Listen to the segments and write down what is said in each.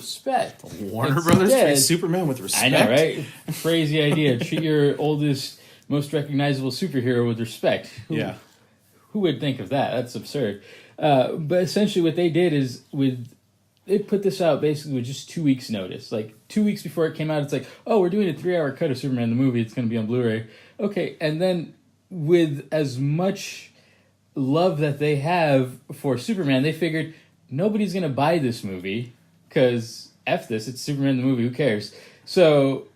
respect. Warner Brothers treats Superman with respect. I know, right? Crazy idea. Treat your oldest, most recognizable superhero with respect. Who would think of that? That's absurd. But essentially what they did is they put this out basically with just 2 weeks' notice. Like 2 weeks before it came out, it's like, oh, we're doing a 3-hour cut of Superman the movie. It's going to be on Blu-ray. Okay, and then with as much love that they have for Superman, they figured nobody's going to buy this movie because F this, it's Superman the movie, who cares? So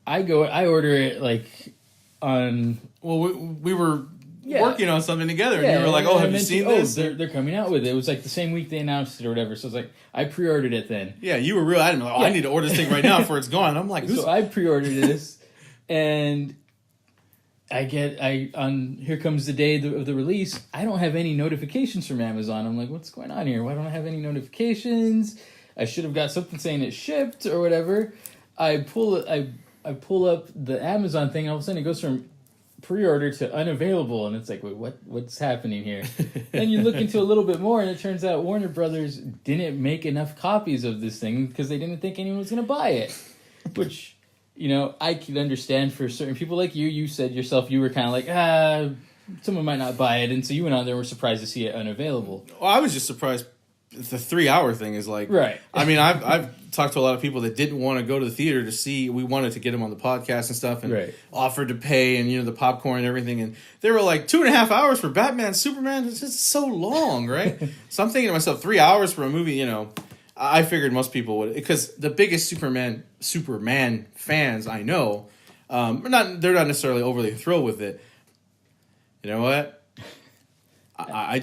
I order it like on... Well, we were working on something together, and you were like, oh, have you seen this? They're coming out with it. It was like the same week they announced it or whatever, so I was like, I pre-ordered it then. Yeah, you were real. I didn't know, I need to order this thing right now before it's gone. I'm like, So I pre-ordered this, and... here comes the day of the release. I don't have any notifications from Amazon. I'm like, what's going on here? Why don't I have any notifications? I should have got something saying it shipped or whatever. I pull up the Amazon thing, and all of a sudden it goes from pre-order to unavailable, and it's like, wait, what's happening here? Then you look into a little bit more, and it turns out Warner Brothers didn't make enough copies of this thing because they didn't think anyone was going to buy it, which... You know, I can understand for certain people like you. You said yourself you were kind of like, someone might not buy it. And so you went on there and were surprised to see it unavailable. Well, I was just surprised. The 3-hour thing is like... Right. I mean, I've talked to a lot of people that didn't want to go to the theater to see... We wanted to get them on the podcast and stuff and offered to pay and, the popcorn and everything. And they were like, 2.5 hours for Batman, Superman? It's just so long, right? So I'm thinking to myself, 3 hours for a movie, I figured most people would, because the biggest Superman fans I know, they're not necessarily overly thrilled with it. You know what? I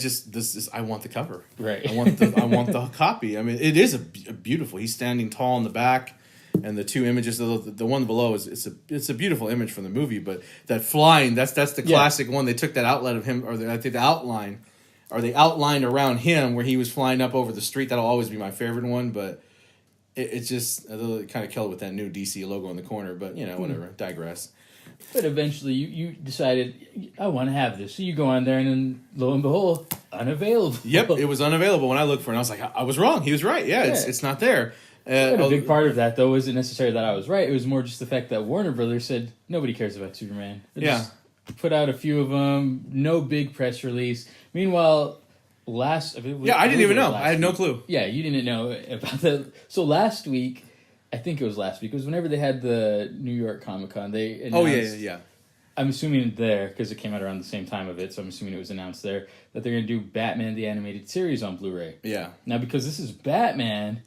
want the cover. Right. I want the copy. I mean, it is a beautiful. He's standing tall in the back, and the two images. The one below it's a beautiful image from the movie. But that flying, that's the classic one. They took that outlet of him, or I think the outline. Or they outlined around him where he was flying up over the street. That'll always be my favorite one, but it's just kind of killed with that new DC logo in the corner. But, whatever. Digress. But eventually you decided, I want to have this. So you go on there and then, lo and behold, unavailable. Yep, it was unavailable when I looked for it. And I was like, I was wrong. He was right. Yeah. It's not there. A big part of that, though, wasn't necessarily that I was right. It was more just the fact that Warner Brothers said, nobody cares about Superman. Just put out a few of them. No big press release. Meanwhile, I didn't even know. I had no clue. Yeah, you didn't know about that. So last week, I think it was last week, it was whenever they had the New York Comic Con, they announced... Oh, yeah. I'm assuming there, because it came out around the same time of it, so I'm assuming it was announced there, that they're going to do Batman the Animated Series on Blu-ray. Yeah. Now, because this is Batman...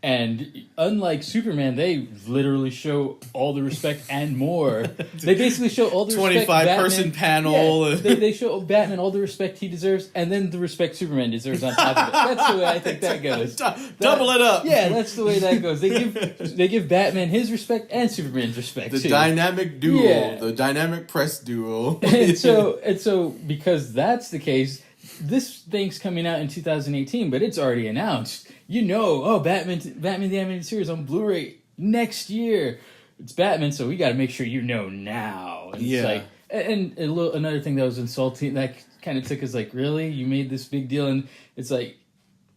And unlike Superman, they literally show all the respect and more. They basically show all the respect. 25-person panel. Yeah, they show Batman all the respect he deserves, and then the respect Superman deserves on top of it. That's the way I think that goes. Double it up. Yeah, that's the way that goes. They give Batman his respect and Superman's respect. The too. Dynamic duo, the dynamic press duo. and so because that's the case, this thing's coming out in 2018, but it's already announced. Batman the Animated Series on Blu-ray next year. It's Batman, so we got to make sure now. And it's like, and another thing that was insulting, that kind of took us like, really? You made this big deal? And it's like,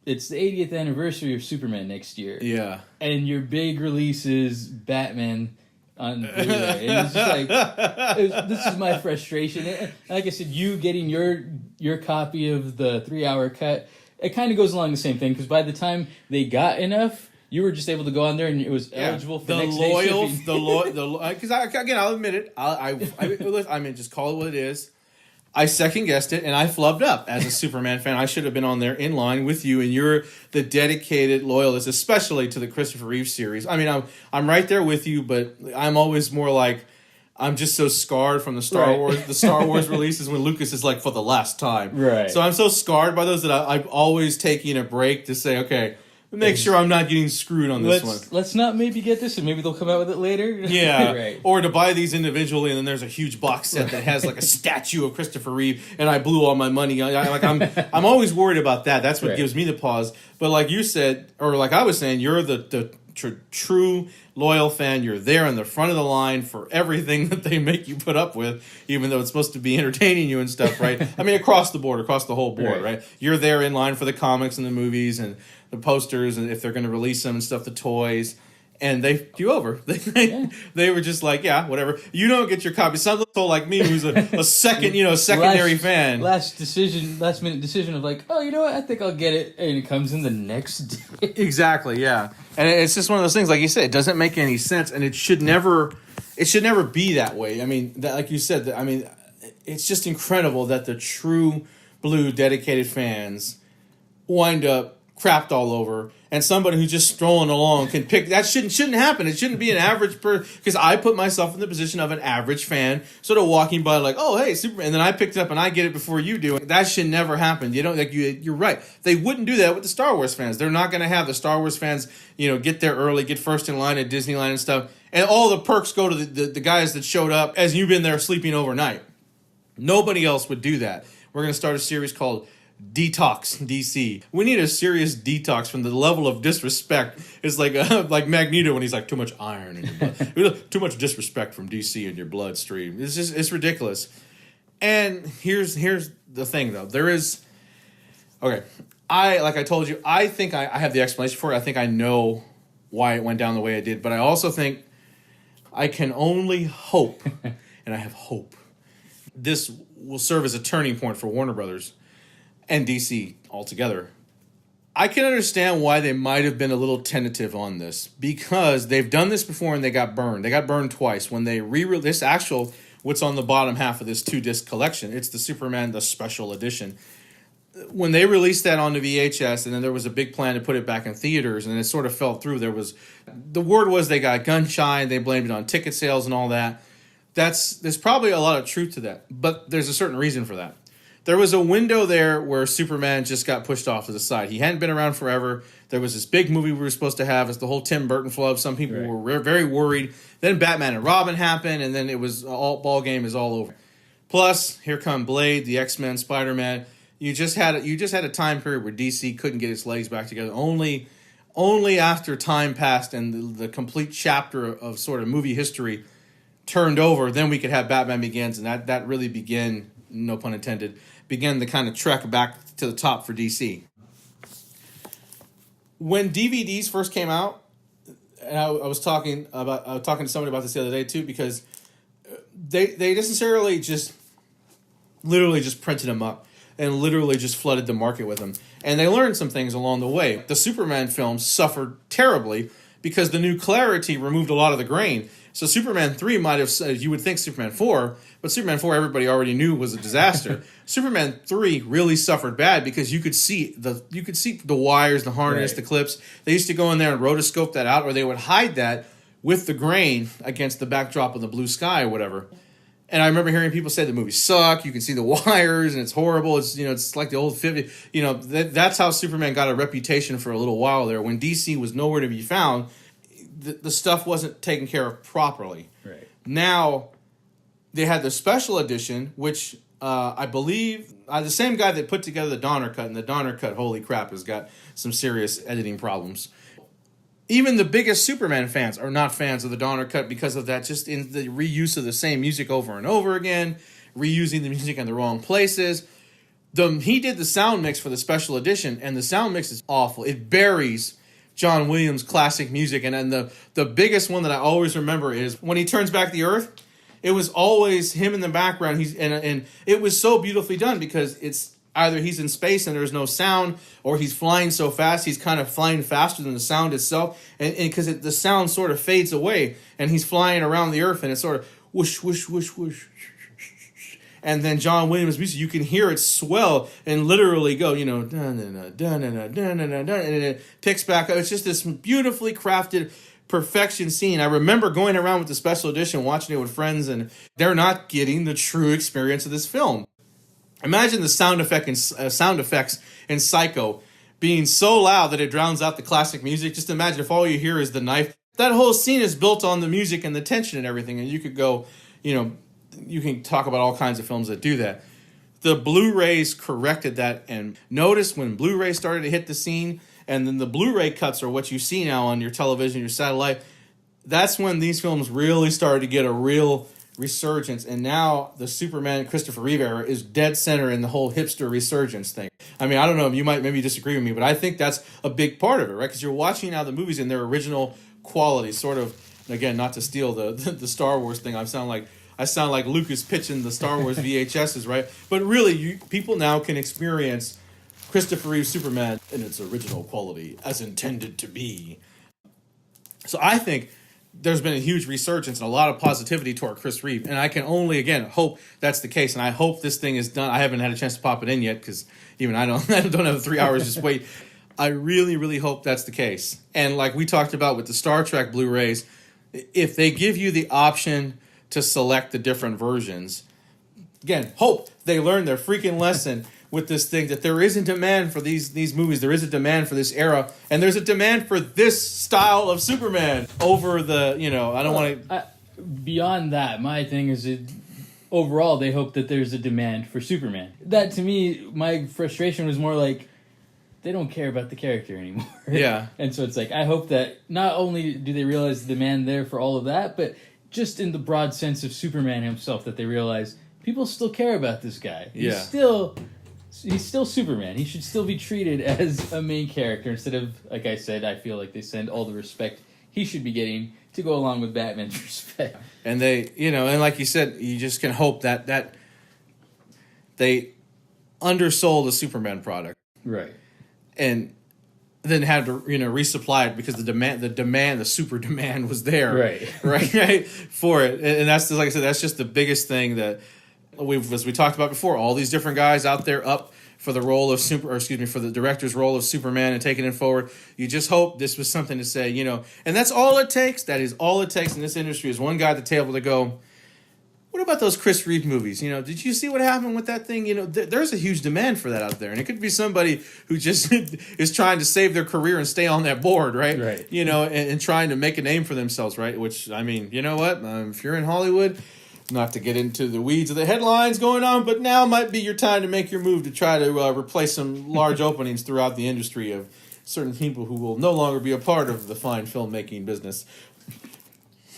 it's the 80th anniversary of Superman next year. Yeah. And your big release is Batman on Blu-ray. And it's just like, this is my frustration. And like I said, you getting your copy of the 3-hour cut, it kind of goes along the same thing, because by the time they got enough, you were just able to go on there and it was eligible for next day shipping. Because again, I'll admit it. I mean, just call it what it is. I second guessed it and I flubbed up as a Superman fan. I should have been on there in line with you, and you're the dedicated loyalist, especially to the Christopher Reeve series. I mean, I'm right there with you, but I'm always more like, I'm just so scarred from the Star Wars releases when Lucas is like, for the last time. Right. So I'm so scarred by those that I'm always taking a break to say, okay, make sure I'm not getting screwed on this one. Let's not maybe get this, and maybe they'll come out with it later. Yeah. Right. Or to buy these individually, and then there's a huge box set that has like a statue of Christopher Reeve, and I blew all my money. I'm always worried about that. That's what gives me the pause. But like you said, or like I was saying, you're the true loyal fan. You're there in the front of the line for everything that they make you put up with, even though it's supposed to be entertaining you and stuff, right? I mean, across the board, across the whole board, right? You're there in line for the comics and the movies and the posters, and if they're going to release them and stuff, the toys. And they fucked you over. They were just like, yeah, whatever. You don't get your copy. Some little like me who's a secondary fan. Last minute decision of like, oh, you know what? I think I'll get it, and it comes in the next day. Exactly, yeah. And it's just one of those things, like you said, it doesn't make any sense, and it should never be that way. I mean, like you said, it's just incredible that the true blue dedicated fans wind up crapped all over, and somebody who's just strolling along can pick. That shouldn't happen. It shouldn't be an average because I put myself in the position of an average fan, sort of walking by like, oh hey, Superman, and then I picked it up and I get it before you do. That should never happen. You don't you're right. They wouldn't do that with the Star Wars fans. They're not going to have the Star Wars fans, get there early, get first in line at Disneyland and stuff, and all the perks go to the guys that showed up as you've been there sleeping overnight. Nobody else would do that. We're going to start a series called Detox DC. We need a serious detox from the level of disrespect. It's like Magneto when he's like, too much iron in your blood. Too much disrespect from DC in your bloodstream. It's ridiculous. And here's the thing though. Like I told you, I think I have the explanation for it. I think I know why it went down the way it did, but I also think I can only hope, and I have hope, this will serve as a turning point for Warner Brothers and DC altogether. I can understand why they might have been a little tentative on this, because they've done this before and they got burned. They got burned twice. When they re-released what's on the bottom half of this 2-disc collection, it's the Superman, the special edition. When they released that on the VHS, and then there was a big plan to put it back in theaters, and it sort of fell through. The word was they got gun shy, and they blamed it on ticket sales and all that. There's probably a lot of truth to that, but there's a certain reason for that. There was a window there where Superman just got pushed off to the side. He hadn't been around forever. There was this big movie we were supposed to have. It's the whole Tim Burton flub. Some people were very worried. Then Batman and Robin happened, and then it was ball game is all over. Plus, here come Blade, the X-Men, Spider-Man. You just had a time period where DC couldn't get its legs back together. Only after time passed and the complete chapter of sort of movie history turned over, then we could have Batman Begins, and that really began, no pun intended, began the kind of trek back to the top for DC. When DVDs first came out, and I was talking to somebody about this the other day too, because they necessarily just literally just printed them up and literally just flooded the market with them. And they learned some things along the way. The Superman films suffered terribly because the new clarity removed a lot of the grain. So Superman 3 might have, you would think Superman 4, but Superman 4 everybody already knew was a disaster. Superman 3 really suffered bad because you could see the wires, the harness, the clips. They used to go in there and rotoscope that out, or they would hide that with the grain against the backdrop of the blue sky or whatever. And I remember hearing people say the movies suck. You can see the wires and it's horrible. It's like the old 50s. That's how Superman got a reputation for a little while there. When DC was nowhere to be found, the stuff wasn't taken care of properly. Right. Now, they had the special edition, which I believe the same guy that put together the Donner Cut, and the Donner Cut, holy crap, has got some serious editing problems. Even the biggest Superman fans are not fans of the Donner Cut because of that, just in the reuse of the same music over and over again, reusing the music in the wrong places. He did the sound mix for the special edition, and the sound mix is awful. It buries John Williams' classic music, and then the biggest one that I always remember is when he turns back the Earth. It was always him in the background. And it was so beautifully done because it's either he's in space and there's no sound, or he's flying so fast he's kind of flying faster than the sound itself, and because the sound sort of fades away, and he's flying around the Earth, and it's sort of whoosh, whoosh, whoosh, whoosh. And then John Williams' music, you can hear it swell and literally go, dun dun dun dun dun dun dun, and it picks back up. It's just this beautifully crafted perfection scene. I remember going around with the special edition, watching it with friends, and they're not getting the true experience of this film. Imagine the sound effects in Psycho being so loud that it drowns out the classic music. Just imagine if all you hear is the knife. That whole scene is built on the music and the tension and everything, and you could go, you can talk about all kinds of films that do that. The Blu-rays corrected that, and notice when Blu-ray started to hit the scene and then the Blu-ray cuts are what you see now on your television, your satellite. That's when these films really started to get a real resurgence, and now the Superman Christopher Reeve era is dead center in the whole hipster resurgence thing. I mean, I don't know, you might maybe disagree with me, but I think that's a big part of it, right? Because you're watching now the movies in their original quality, sort of. Again, not to steal the Star Wars thing, I sound like Lucas pitching the Star Wars VHSs, right? But really, people now can experience Christopher Reeve's Superman in its original quality, as intended to be. So I think there's been a huge resurgence and a lot of positivity toward Chris Reeve, and I can only, again, hope that's the case, and I hope this thing is done. I haven't had a chance to pop it in yet, because even I don't have 3 hours, just wait. I really, really hope that's the case. And like we talked about with the Star Trek Blu-rays, if they give you the option to select the different versions, again, hope they learn their freaking lesson with this thing, that there is a demand for these movies, there is a demand for this era, and there's a demand for this style of Superman over the, I don't want to... Beyond that, my thing is overall they hope that there's a demand for Superman. That, to me, my frustration was more like, they don't care about the character anymore. Yeah. And so it's like, I hope that not only do they realize the demand there for all of that, but just in the broad sense of Superman himself, that they realize people still care about this guy. Yeah. He's still Superman. He should still be treated as a main character instead of, like I said, I feel like they send all the respect he should be getting to go along with Batman's respect. And they, and like you said, you just can hope that they undersold the Superman product. Right. And then had to resupply it because the super demand was there, right for it, and that's just, like I said, that's just the biggest thing that as we talked about before, all these different guys out there up for the role of for the director's role of Superman and taking it forward. You just hope this was something to say, and that's all it takes. That is all it takes in this industry, is one guy at the table to go, what about those Chris Reeve movies? Did you see what happened with that thing? There's a huge demand for that out there. And it could be somebody who just is trying to save their career and stay on that board, right? Right. And trying to make a name for themselves, right? Which, I mean, you know what? If you're in Hollywood, not to get into the weeds of the headlines going on, but now might be your time to make your move to try to replace some large openings throughout the industry of certain people who will no longer be a part of the fine filmmaking business.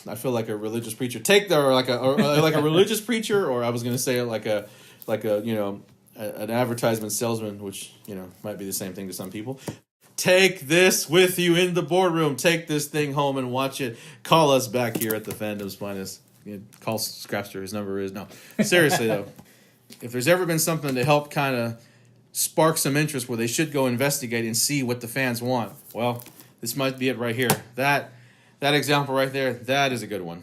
I feel like a religious preacher. Like a religious preacher, or I was going to say like a an advertisement salesman, which might be the same thing to some people. Take this with you in the boardroom. Take this thing home and watch it. Call us back here at the Fandom's Finest. Call Scrapsta. His number is no. Seriously though, if there's ever been something to help kind of spark some interest where they should go investigate and see what the fans want, well, this might be it right here. That example right there, that is a good one.